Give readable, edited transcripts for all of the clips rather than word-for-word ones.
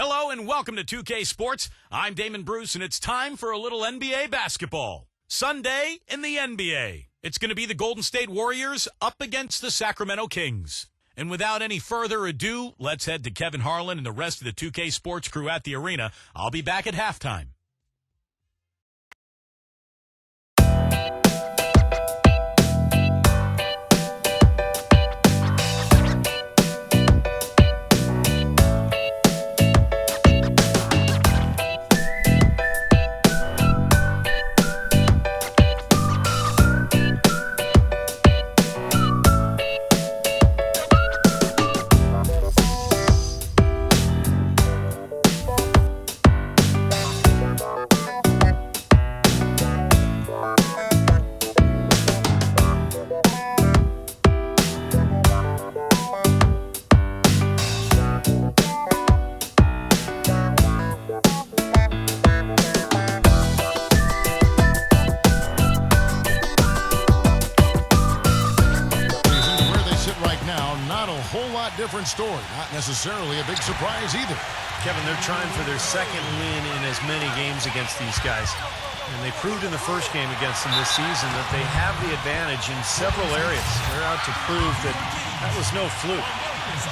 Hello and welcome to 2K Sports. I'm Damon Bruce and it's time for a little NBA basketball. Sunday in the NBA. It's going to be the Golden State Warriors up against the Sacramento Kings. And without any further ado, let's head to Kevin Harlan and the rest of the 2K Sports crew at the arena. I'll be back at halftime. Different story, not necessarily a big surprise either. Kevin, they're trying for their second win in as many games against these guys. And they proved in the first game against them this season that they have the advantage in several areas. They're out to prove that that was no fluke.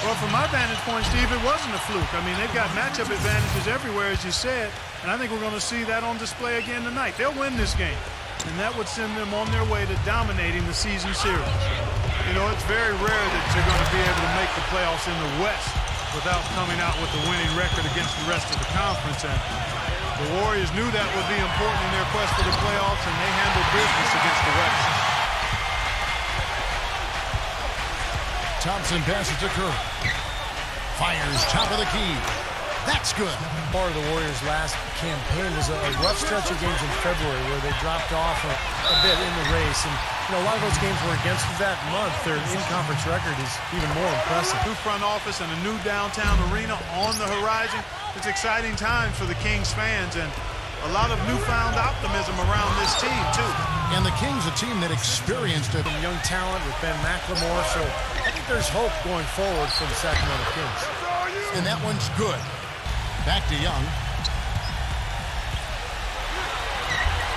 Well, from my vantage point, Steve, it wasn't a fluke. I mean, they've got matchup advantages everywhere, as you said, and I think we're going to see that on display again tonight. They'll win this game, and that would send them on their way to dominating the season series. You know, it's very rare that you're going to be able to make the playoffs in the West without coming out with a winning record against the rest of the conference. And the Warriors knew that would be important in their quest for the playoffs, and they handled business against the West. Thompson passes to Curry. Fires top of the key. That's good. Part of the Warriors' last campaign was a rough stretch of games in February where they dropped off a bit in the race. And, you know, a lot of those games were against that month. Their in-conference record is even more impressive. New front office and a new downtown arena on the horizon. It's exciting times for the Kings fans and a lot of newfound optimism around this team, too. And the Kings, a team that experienced it. Young talent with Ben McLemore, so I think there's hope going forward for the Sacramento Kings. And that one's good. Back to Young.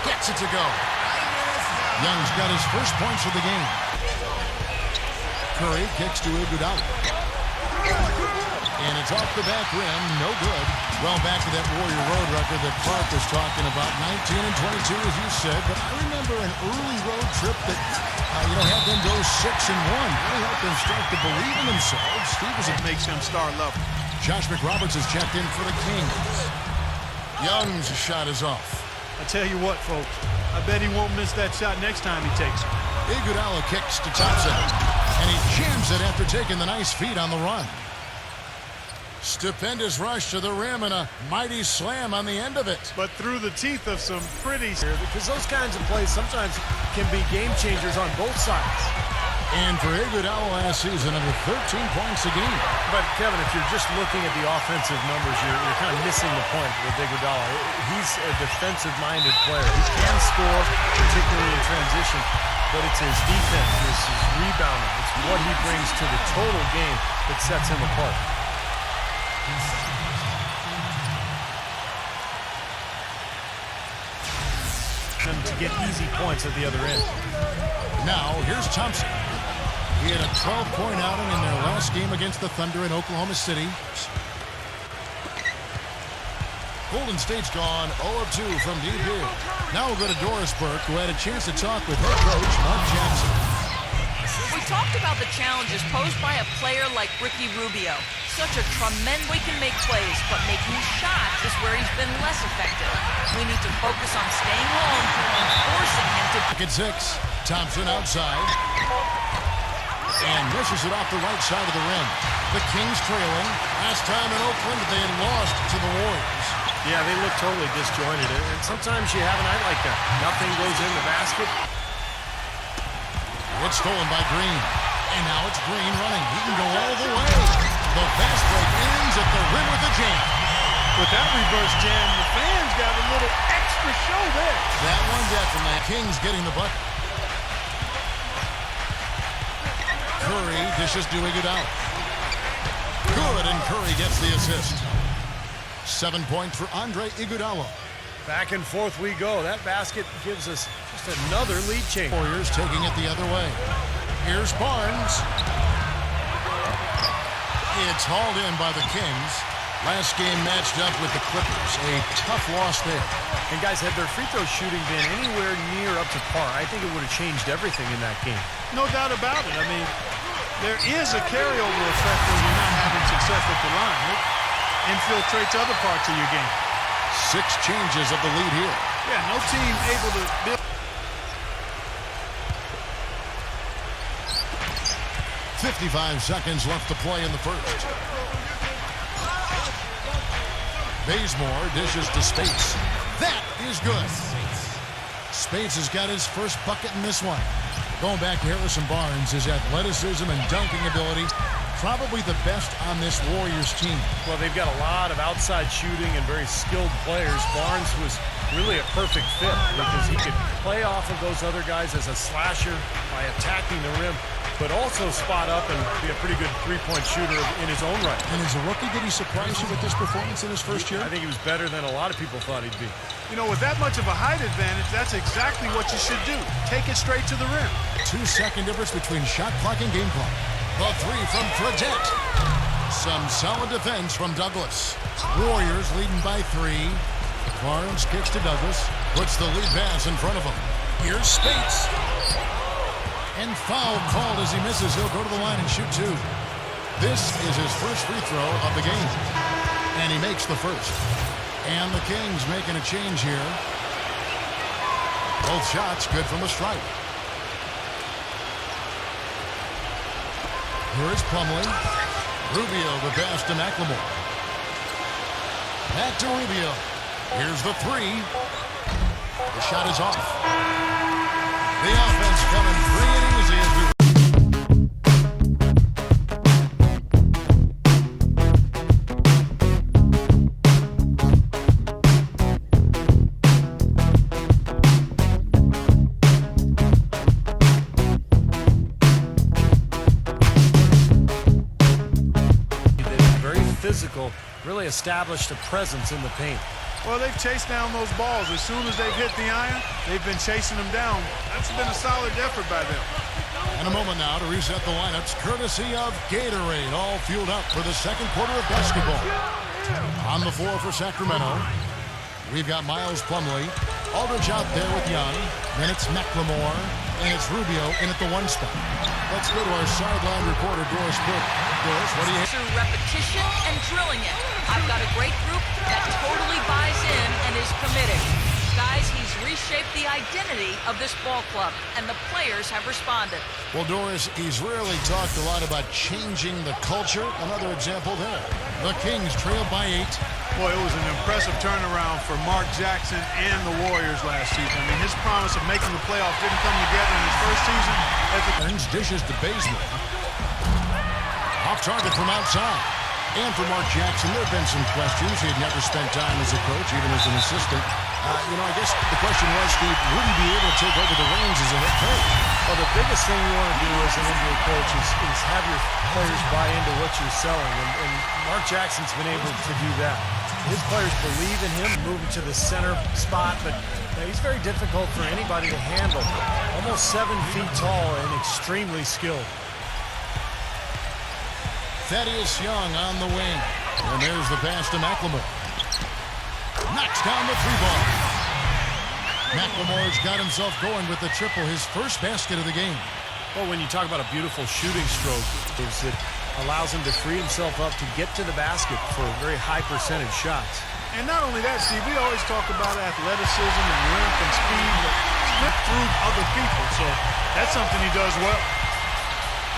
Gets it to go. Young's got his first points of the game. Curry kicks to Iguodala. And it's off the back rim. No good. Well, back to that Warrior road record that Clark was talking about. 19 and 22, as you said. But I remember an early road trip that, had them go 6 and 1. Really helped them start to believe in themselves. Steve, it makes them star level. Josh McRoberts has checked in for the Kings. Young's shot is off. I tell you what, folks, I bet he won't miss that shot next time he takes it. Iguodala kicks to Thompson, and he jams it after taking the nice feed on the run. Stupendous rush to the rim and a mighty slam on the end of it. But through the teeth of some pretty... Because those kinds of plays sometimes can be game changers on both sides. And for Iguodala last season, under 13 points a game. But, Kevin, if you're just looking at the offensive numbers, you're kind of missing the point with Iguodala. He's a defensive-minded player. He can score, particularly in transition, but it's his defense, it's his rebounding. It's what he brings to the total game that sets him apart. Them to get easy points at the other end. Now, here's Thompson. He had a 12-point outing in their last game against the Thunder in Oklahoma City. Golden State's gone 0 of 2 from deep here. Now we'll go to Doris Burke, who had a chance to talk with head coach Mark Jackson. We talked about the challenges posed by a player like Ricky Rubio. Such a tremendous, he can make plays, but making shots is where he's been less effective. We need to focus on staying home and forcing him to... At 6, Thompson outside. And misses it off the right side of the rim. The Kings trailing. Last time in Oakland, they had lost to the Warriors. Yeah, they look totally disjointed. And sometimes you have a night like that. Nothing goes in the basket. It's stolen by Green. And now it's Green running. He can go all the way. The fast break ends at the rim with a jam. With that reverse jam, the fans got a little extra show there. That one definitely. Kings getting the bucket. Curry dishes to Iguodala. Good, and Curry gets the assist. 7 points for Andre Iguodala. Back and forth we go. That basket gives us just another lead change. Warriors taking it the other way. Here's Barnes. It's hauled in by the Kings. Last game matched up with the Clippers. A tough loss there. And guys, had their free throw shooting been anywhere near up to par, I think it would have changed everything in that game. No doubt about it. I mean, there is a carryover effect when you're not having success at the line. It infiltrates other parts of your game. 6 changes of the lead here. Yeah, no team able to build. 55 seconds left to play in the first. Bazemore dishes to Spates. That is good. Spates has got his first bucket in this one. Going back to Harrison Barnes, his athleticism and dunking ability, probably the best on this Warriors team. Well, they've got a lot of outside shooting and very skilled players. Barnes was really a perfect fit because he could play off of those other guys as a slasher by attacking the rim, but also spot up and be a pretty good three-point shooter in his own right. And as a rookie, did he surprise you with this performance in his first year? I think he was better than a lot of people thought he'd be. You know, with that much of a height advantage, that's exactly what you should do. Take it straight to the rim. 2-second difference between shot clock and game clock. The three from Fredette. Some solid defense from Douglas. Warriors leading by 3. Barnes kicks to Douglas. Puts the lead pass in front of him. Here's Spates. And foul called as he misses. He'll go to the line and shoot 2. This is his first free throw of the game. And he makes the first. And the Kings making a change here. Both shots good from the stripe. Here is Plumlee. Rubio the pass to McLemore. Back to Rubio. Here's the 3. The shot is off. The offense coming free and easy as we... Physical, really established a presence in the paint. Well, they've chased down those balls. As soon as they've hit the iron, they've been chasing them down. That's been a solid effort by them. In a moment now to reset the lineups, courtesy of Gatorade, all fueled up for the second quarter of basketball. On the floor for Sacramento, we've got Miles Plumlee, Aldridge out there with Young, then it's McLemore, and it's Rubio in at the 1 spot. Let's go to our sideline reporter, Doris Burke. Doris, what do you... Through repetition and drilling it, I've got a great group that totally buys in and is committed. Guys, he's reshaped the identity of this ball club, and the players have responded. Well, Doris, he's rarely talked a lot about changing the culture. Another example there. The Kings trailed by 8. Boy, it was an impressive turnaround for Mark Jackson and the Warriors last season. I mean, his promise of making the playoffs didn't come together in his first season. Turns dishes to Bazemore. Off target from outside. And for Mark Jackson, there have been some questions. He had never spent time as a coach, even as an assistant. I guess the question was, Steve, would he be able to take over the reins as a head coach? Well, the biggest thing you want to do as an NBA coach is have your players buy into what you're selling, and Mark Jackson's been able to do that. His players believe in him, moving to the center spot, but he's very difficult for anybody to handle. Almost 7 feet tall and extremely skilled. Thaddeus Young on the wing. And there's the pass to McLemore. Knocks down the 3-ball. McLemore's got himself going with the triple, his first basket of the game. Well, when you talk about a beautiful shooting stroke, it allows him to free himself up to get to the basket for very high percentage shots. And not only that, Steve, we always talk about athleticism and length and speed, but slip through other people. So that's something he does well.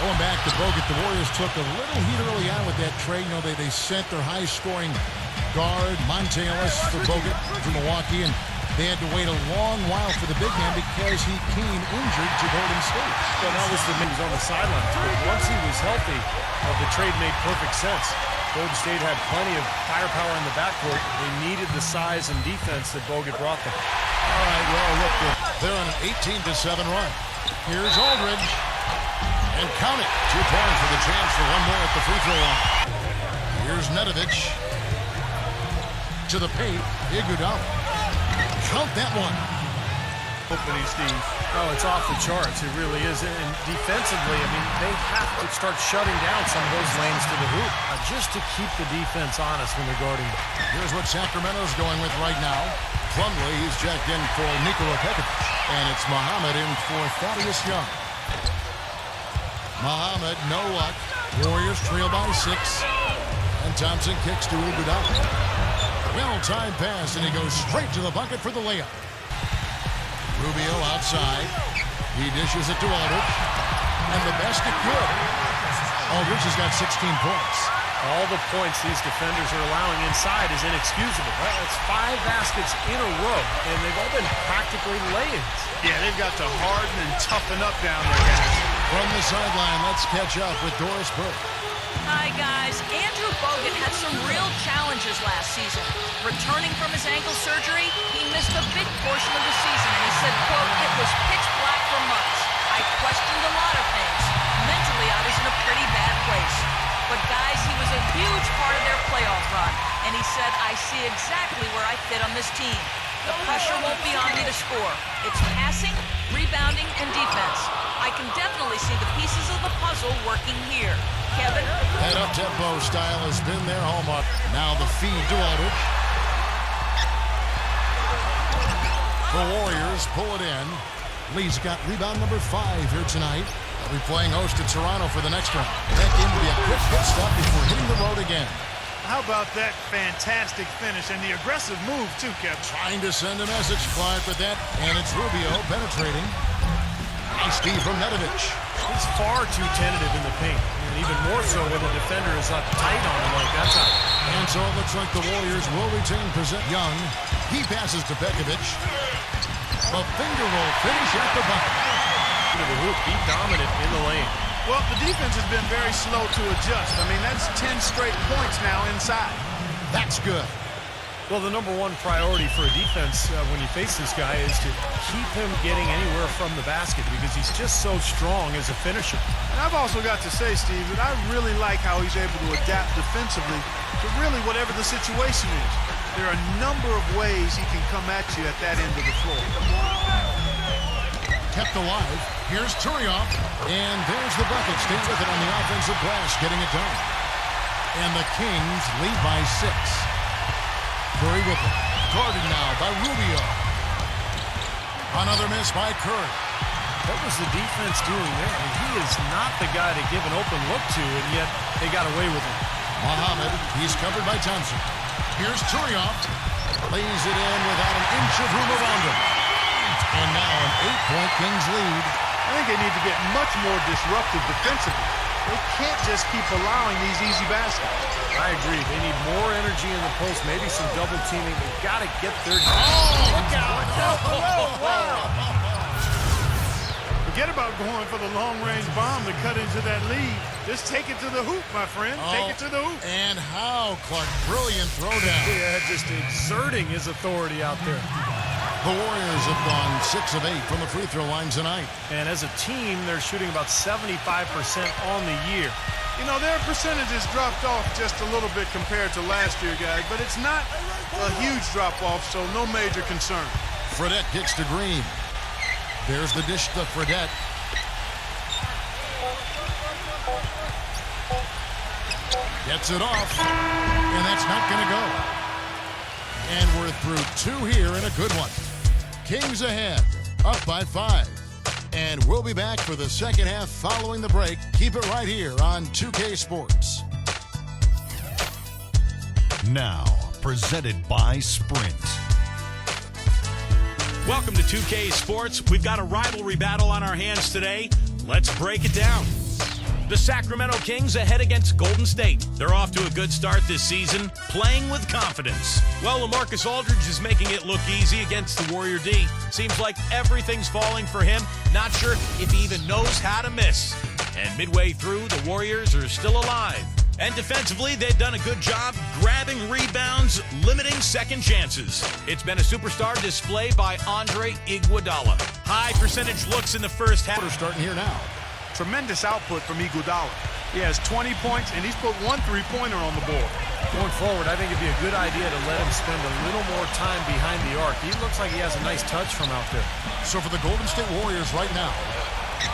Going back to Bogut, the Warriors took a little heat early on with that trade. They sent their high-scoring guard, Monte Ellis, for Bogut from Milwaukee, and they had to wait a long while for the big man because he came injured to Golden State. Well, that was the man who was on the sidelines. But once he was healthy, the trade made perfect sense. Golden State had plenty of firepower in the backcourt. They needed the size and defense that Bogut brought them. All right, well, look, they're on an 18-7 run. Here's Aldridge. And count it. 2 points for the chance for one more at the free throw line. Here's Nedovic. To the paint, Iguodala. Count that one. Opening, Steve. Oh, it's off the charts. It really is. And defensively, I mean, they have to start shutting down some of those lanes to the hoop just to keep the defense honest when they're guarding. Here's what Sacramento's going with right now. Plumlee, he's checked in for Nikola Pekovic. And it's Muhammad in for Thaddeus Young. Muhammad, no luck. Warriors trail by 6. And Thompson kicks to Iguodala. Well-timed pass, and he goes straight to the bucket for the layup. Rubio outside. He dishes it to Aldridge. And the basket good. Aldridge has got 16 points. All the points these defenders are allowing inside is inexcusable. Right? That's 5 baskets in a row, and they've all been practically lay-ins. Yeah, they've got to harden and toughen up down there, guys. From the sideline, let's catch up with Doris Burke. Hi, guys. Andrew Bogut had some real challenges last season. Returning from his ankle surgery, he missed a big portion of the season, and he said, quote, "It was pitch black for months. I questioned a lot of things. Mentally, I was in a pretty bad place. But, guys, he was a huge part of their playoff run, and he said, I see exactly where I fit on this team. The pressure won't be on me to score. It's passing, rebounding, and defense. I can definitely see the pieces of the puzzle working here. Kevin?" That up-tempo style has been their hallmark. Now the feed to Aldridge. The Warriors pull it in. Lee's got rebound number 5 here tonight. They'll be playing host to Toronto for the next one. That game will be a quick pit stop before hitting the road again. How about that fantastic finish and the aggressive move, too, Kevin? Trying to send a message, Clark, with that. And it's Rubio penetrating. Nice D from Nedovic. He's far too tentative in the paint, and even more so when the defender is up tight on him like that time. And so it looks like the Warriors will retain possession. Young, he passes to Pekovic. A finger roll finish at the bucket. To the hoop, be dominant in the lane. Well, the defense has been very slow to adjust. I mean, that's 10 straight points now inside. That's good. Well, the number one priority for a defense when you face this guy is to keep him getting anywhere from the basket because he's just so strong as a finisher. And I've also got to say, Steve, that I really like how he's able to adapt defensively to really whatever the situation is. There are a number of ways he can come at you at that end of the floor. Kept alive. Here's Turioff. And there's the bucket. Stay with it on the offensive glass, getting it done. And the Kings lead by 6. Curry with it. Guarded now by Rubio. Another miss by Curry. What was the defense doing there? I mean, he is not the guy to give an open look to, and yet they got away with it. Muhammad, he's covered by Thompson. Here's Turioff. Lays it in without an inch of room around him. And now an 8-point Kings lead. I think they need to get much more disruptive defensively. They can't just keep allowing these easy baskets. I agree. They need more energy in the post, maybe some double teaming. They've got to get their... Look out! Wow. Forget about going for the long-range bomb to cut into that lead. Just take it to the hoop, my friend. Take it to the hoop. And how, Clark? Brilliant throwdown. Yeah, just exerting his authority out there. The Warriors have gone 6 of 8 from the free throw line tonight. And as a team, they're shooting about 75% on the year. You know, their percentages dropped off just a little bit compared to last year, guys, but it's not a huge drop-off, so no major concern. Fredette kicks to Green. There's the dish to Fredette. Gets it off, and that's not going to go. And we're through 2 here in a good one. Kings ahead, up by 5. And we'll be back for the second half following the break. Keep it right here on 2K Sports. Now, presented by Sprint. Welcome to 2K Sports. We've got a rivalry battle on our hands today. Let's break it down. The Sacramento Kings ahead against Golden State. They're off to a good start this season, playing with confidence. Well, LaMarcus Aldridge is making it look easy against the Warrior D. Seems like everything's falling for him. Not sure if he even knows how to miss. And midway through, the Warriors are still alive. And defensively, they've done a good job grabbing rebounds, limiting second chances. It's been a superstar display by Andre Iguodala. High percentage looks in the first half. We're starting here now. Tremendous output from Iguodala. He has 20 points, and he's put 1 3-pointer on the board. Going forward, I think it'd be a good idea to let him spend a little more time behind the arc. He looks like he has a nice touch from out there. So for the Golden State Warriors right now,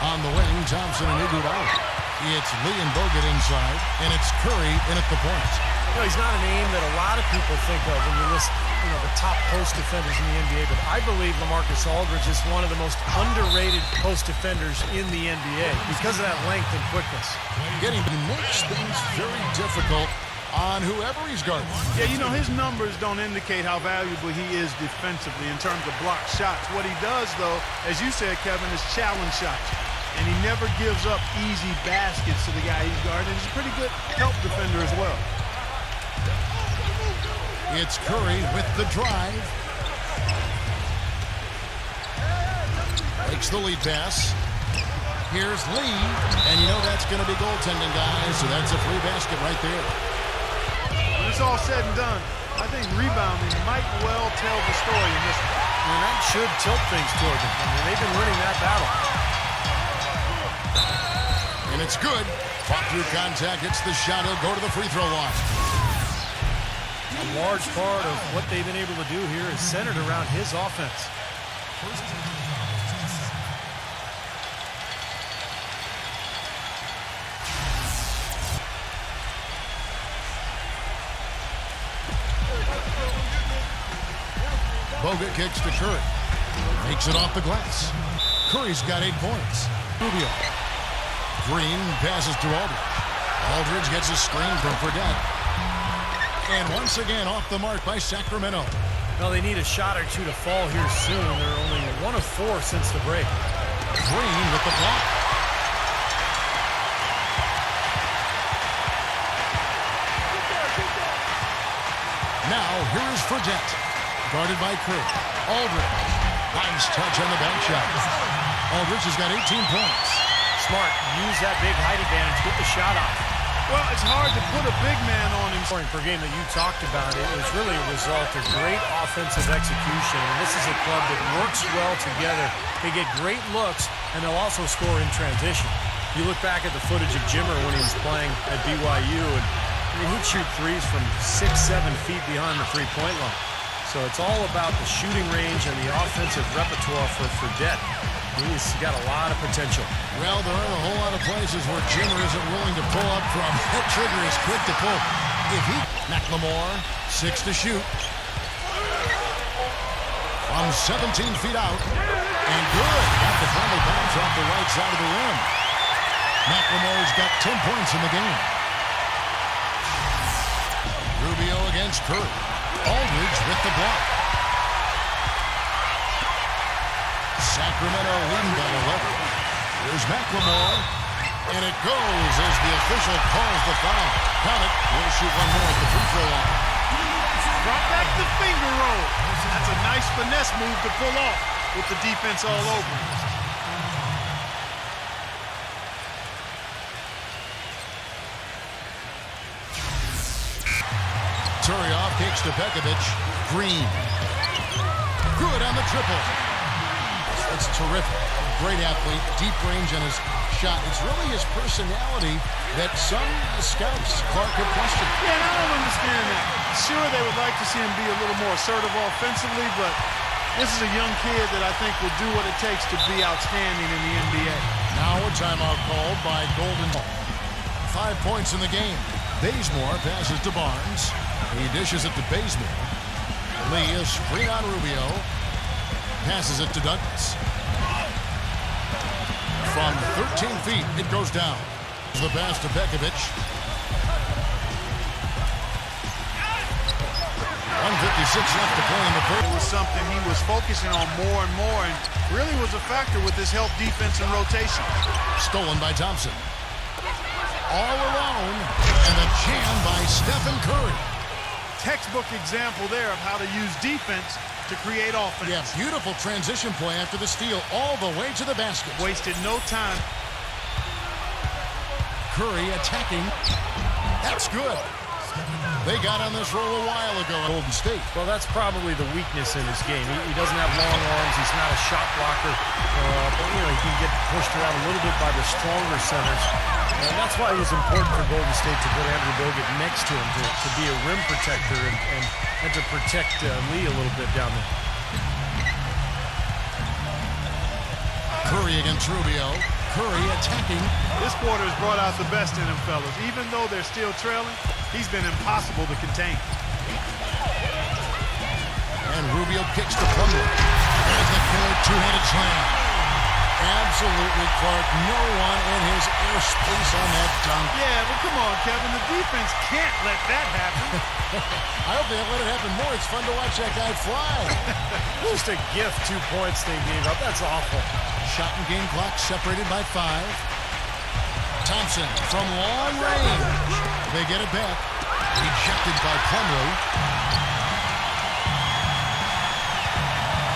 on the wing, Thompson and Iguodala. It's Lee and Bogut inside, and it's Curry in at the point. You know, he's not a name that a lot of people think of when you list, the top post defenders in the NBA, but I believe LaMarcus Aldridge is one of the most underrated post defenders in the NBA because of that length and quickness. He makes things very difficult on whoever he's guarding. Yeah, his numbers don't indicate how valuable he is defensively in terms of block shots. What he does, though, as you said, Kevin, is challenge shots. And he never gives up easy baskets to the guy he's guarding. He's a pretty good help defender as well. It's Curry with the drive. Takes the lead pass. Here's Lee. And that's going to be goaltending, guys. So that's a free basket right there. When it's all said and done, I think rebounding might well tell the story in this one. And that should tilt things toward them. I mean, they've been winning that battle. And it's good. Fought through contact. It's the shot. He'll go to the free throw line. A large part of what they've been able to do here is centered around his offense. Bogut kicks to Curry. Makes it off the glass. Curry's got 8 points. Rubio. Green passes to Aldridge. Aldridge gets a screen from Fredette. And once again off the mark by Sacramento. Well, they need a shot or two to fall here soon. They're only 1 of 4 since the break. Green with the block. Now here's Fredette. Guarded by Curry. Aldridge. Nice touch on the back shot. Aldridge has got 18 points. Smart. Use that big height advantage. Get the shot off. Well, it's hard to put a big man on him. Scoring per game that you talked about, it was really a result of great offensive execution. And this is a club that works well together. They get great looks, and they'll also score in transition. You look back at the footage of Jimmer when he was playing at BYU, and he'd shoot threes from 6-7 feet behind the three-point line. So it's all about the shooting range and the offensive repertoire for Fredette. He's got a lot of potential. Well, there are a whole lot of places where Jimmer isn't willing to pull up from. That trigger is quick to pull. If he... McLemore, 6 to shoot. From 17 feet out. And good. Got the friendly bounce off the right side of the rim. McLemore's got 10 points in the game. Rubio against Curry. Aldridge with the block. Sacramento leading by 11. Here's McLemore. And it goes as the official calls the foul. Count it. We'll shoot one more at the free throw line. Drop back the finger roll. That's a nice finesse move to pull off with the defense all over. Turioff kicks to Bekovic. Green. Good on the triple. It's terrific. Great athlete, deep range on his shot. It's really his personality that some scouts, Clark, have questioned. Yeah, and I don't understand that. Sure, they would like to see him be a little more assertive offensively, but this is a young kid that I think will do what it takes to be outstanding in the NBA. Now a timeout called by Golden. 5 points in the game. Bazemore passes to Barnes. He dishes it to Bazemore. Lee is screen on Rubio. Passes it to Douglas. From 13 feet, it goes down. The pass to Bekovic. 1:56 left to play in the first. It was something he was focusing on more and more, and really was a factor with his help defense and rotation. Stolen by Thompson. All alone, and the jam by Stephen Curry. Textbook example there of how to use defense to create offense. Yeah, beautiful transition play after the steal all the way to the basket. Wasted no time. Curry attacking. That's good. They got on this roll a while ago at Golden State. Well, that's probably the weakness in his game. He doesn't have long arms. He's not a shot blocker. But, he can get pushed around a little bit by the stronger centers. And that's why it was important for Golden State to put Andrew Bogut next to him to be a rim protector and to protect Lee a little bit down there. Curry against Rubio. Curry attacking. This quarter has brought out the best in him, fellas. Even though they're still trailing, he's been impossible to contain. And Rubio kicks to Plumlee. There's the killer two-handed slam. Absolutely, Clark. No one in his airspace on that dunk. Yeah, but come on, Kevin. The defense can't let that happen. I hope they let it happen more. It's fun to watch that guy fly. Just a gift, 2 points they gave up. That's awful. Shot and game clock separated by 5. Thompson from long range. They get it back. Ejected by Plumlee.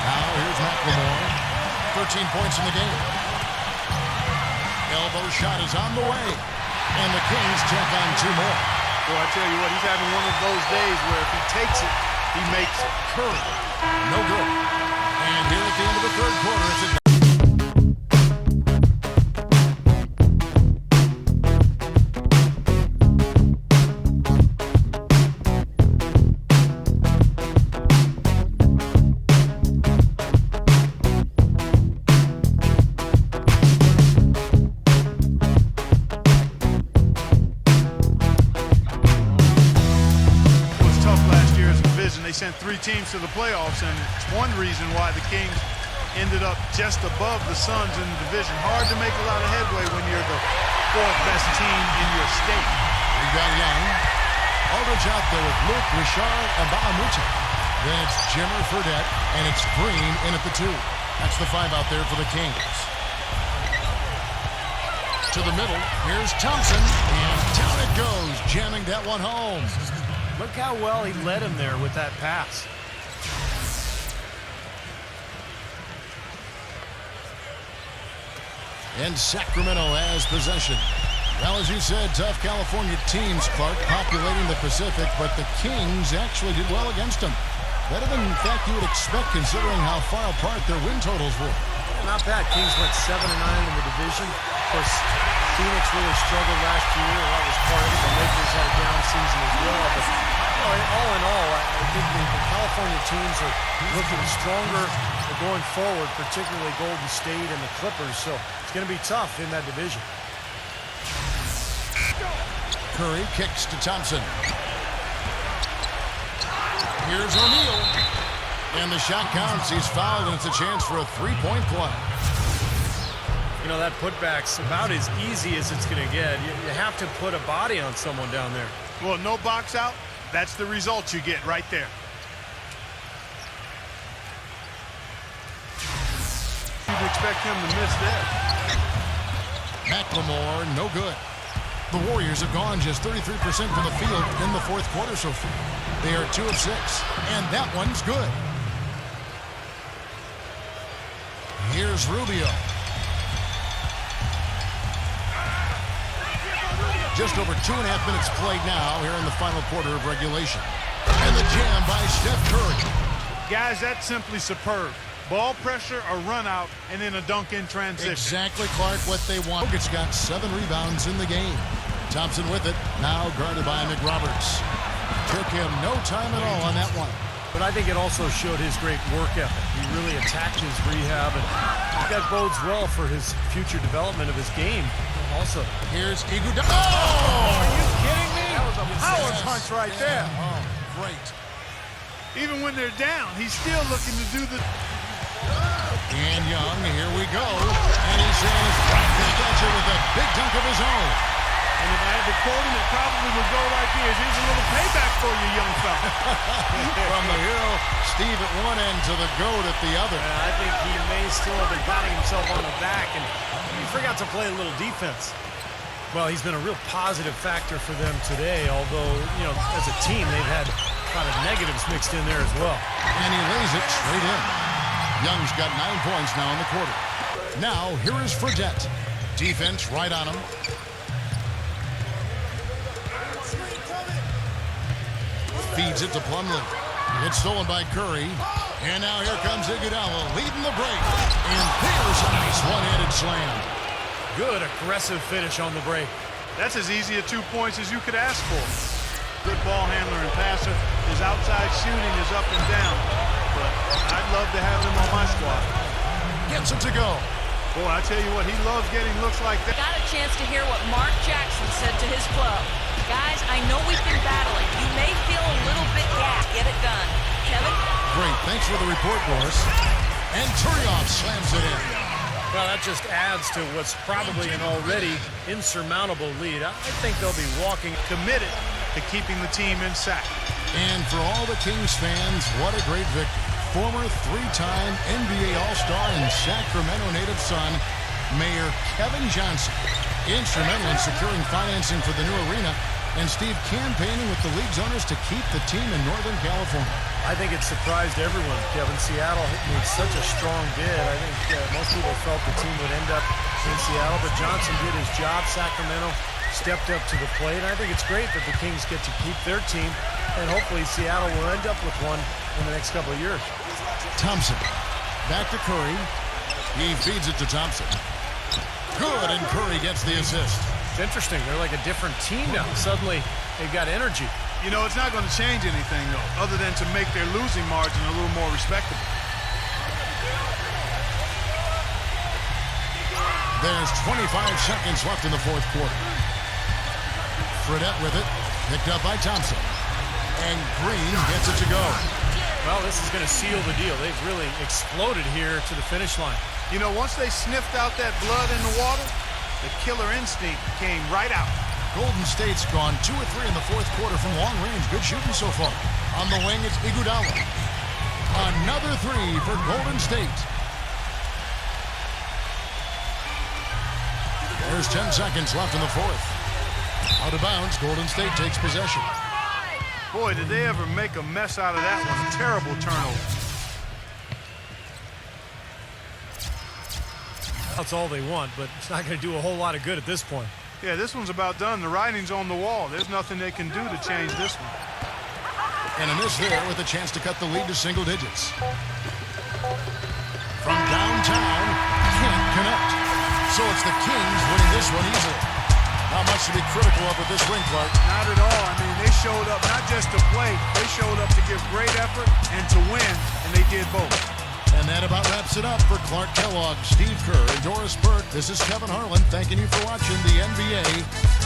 Now here's McLemore. 13 points in the game. Elbow shot is on the way. And the Kings check on 2 more. Boy, I tell you what, he's having one of those days where if he takes it, he makes it. Curry. No good. And here at the end of the third quarter, it's a sent 3 teams to the playoffs, and it's one reason why the Kings ended up just above the Suns in the division. Hard to make a lot of headway when you're the 4th best team in your state. We got Young. Aldridge out there with Luke, Richard, and Bahamute. Then it's Jimmer, Fredette, and it's Green in at the 2. That's the 5 out there for the Kings. To the middle, here's Thompson, and down it goes, jamming that one home. Look how well he led him there with that pass. And Sacramento has possession. Well, as you said, tough California teams, Clark, populating the Pacific, but the Kings actually did well against them. Better than, in fact, you would expect considering how far apart their win totals were. Not bad. Kings went 7-9 in the division. Of course, Phoenix really struggled last year. That was part of it. The Lakers had a down season as well. But all in all, I think the California teams are looking stronger going forward, particularly Golden State and the Clippers. So it's going to be tough in that division. Curry kicks to Thompson. Here's O'Neal. And the shot counts. He's fouled, and it's a chance for a 3-point play. You know, that putback's about as easy as it's going to get. You have to put a body on someone down there. Well, no box out. That's the result you get right there. You'd expect him to miss that. McLemore, no good. The Warriors have gone just 33% from the field in the 4th quarter so far. They are 2 of 6, and that one's good. Here's Rubio. Just over 2.5 minutes played now here in the final quarter of regulation. And the jam by Steph Curry. Guys, that's simply superb. Ball pressure, a run out, and then a dunk in transition. Exactly, Clark, what they want. Bogut's got 7 rebounds in the game. Thompson with it, now guarded by McRoberts. Took him no time at all on that one. But I think it also showed his great work ethic. He really attacked his rehab, and that bodes well for his future development of his game also. Here's Iguodala. Oh! Are you kidding me? That was a power punch right there. Oh, great. Even when they're down, he's still looking to do the... And Young, here we go. And he says, right back at you with a big dunk of his own. And if I had to quote him, it probably would go like this. Here's a little payback for you, young fella. From the hill, Steve at one end to the goat at the other. I think he may still have been patting himself on the back, and he forgot to play a little defense. Well, he's been a real positive factor for them today, although, you know, as a team, they've had kind of negatives mixed in there as well. And he lays it straight in. Young's got 9 points now in the quarter. Now, here is Fredette. Defense right on him. feeds it to Plumlee. It's stolen by Curry. And now here comes Iguodala leading the break. And there's a nice one-handed slam. Good aggressive finish on the break. That's as easy a 2 points as you could ask for. Good ball handler and passer. His outside shooting is up and down. But I'd love to have him on my squad. Gets it to go. Boy, I tell you what, he loves getting looks like that. Got a chance to hear what Mark Jackson said to his club. Guys, I know we've been battling. You may feel a little bit gassed. Get it done. Kevin? Great. Thanks for the report, Boris. And Turiaf slams it in. Well, that just adds to what's probably an already insurmountable lead. I think they'll be walking Committed to keeping the team in sack. And for all the Kings fans, what a great victory. Former three-time NBA All-Star and Sacramento native son, Mayor Kevin Johnson, instrumental in securing financing for the new arena, and Steve campaigning with the league's owners to keep the team in Northern California. I think it surprised everyone, Kevin. Seattle made such a strong bid. I think most people felt the team would end up in Seattle, but Johnson did his job. Sacramento stepped up to the plate. And I think it's great that the Kings get to keep their team, and hopefully Seattle will end up with one in the next couple of years. Thompson, back to Curry. He feeds it to Thompson. Good, and Curry gets the assist. It's interesting. They're like a different team now. Suddenly, they've got energy. You know, it's not going to change anything, though, other than to make their losing margin a little more respectable. There's 25 seconds left in the fourth quarter. Fredette with it, picked up by Thompson. And Green gets it to go. Well, this is going to seal the deal. They've really exploded here to the finish line. You know, once they sniffed out that blood in the water, the killer instinct came right out. Golden State's gone 2 or 3 in the fourth quarter from long range. Good shooting so far. On the wing, it's Iguodala. Another 3 for Golden State. There's 10 seconds left in the fourth. Out of bounds, Golden State takes possession. Boy, did they ever make a mess out of that one. Terrible turnover. That's all they want, but it's not going to do a whole lot of good at this point. Yeah, this one's about done. The writing's on the wall. There's nothing they can do to change this one. And a miss there with a chance to cut the lead to single digits. From downtown, can't connect. So it's the Kings winning this one easily. Not much to be critical of with this win, Clark. Not at all. I mean, they showed up not just to play. They showed up to give great effort and to win, and they did both. And that about wraps it up for Clark Kellogg, Steve Kerr, and Doris Burke. This is Kevin Harlan thanking you for watching the NBA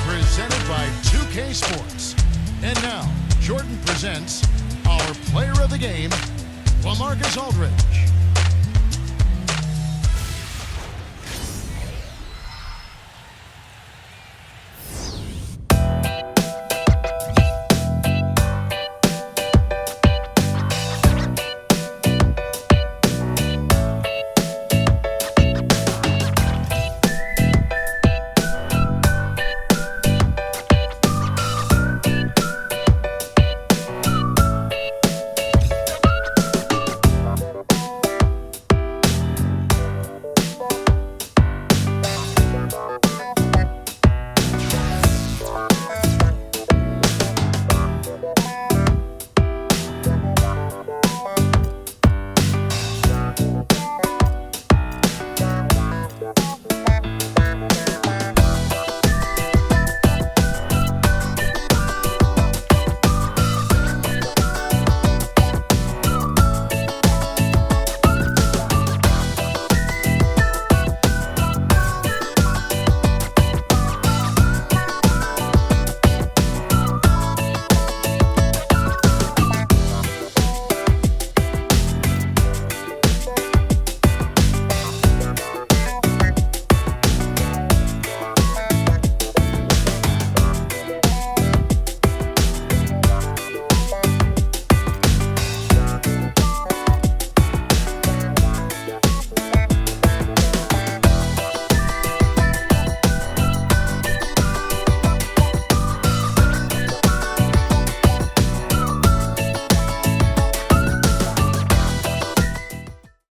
presented by 2K Sports. And now, Jordan presents our player of the game, LaMarcus Aldridge.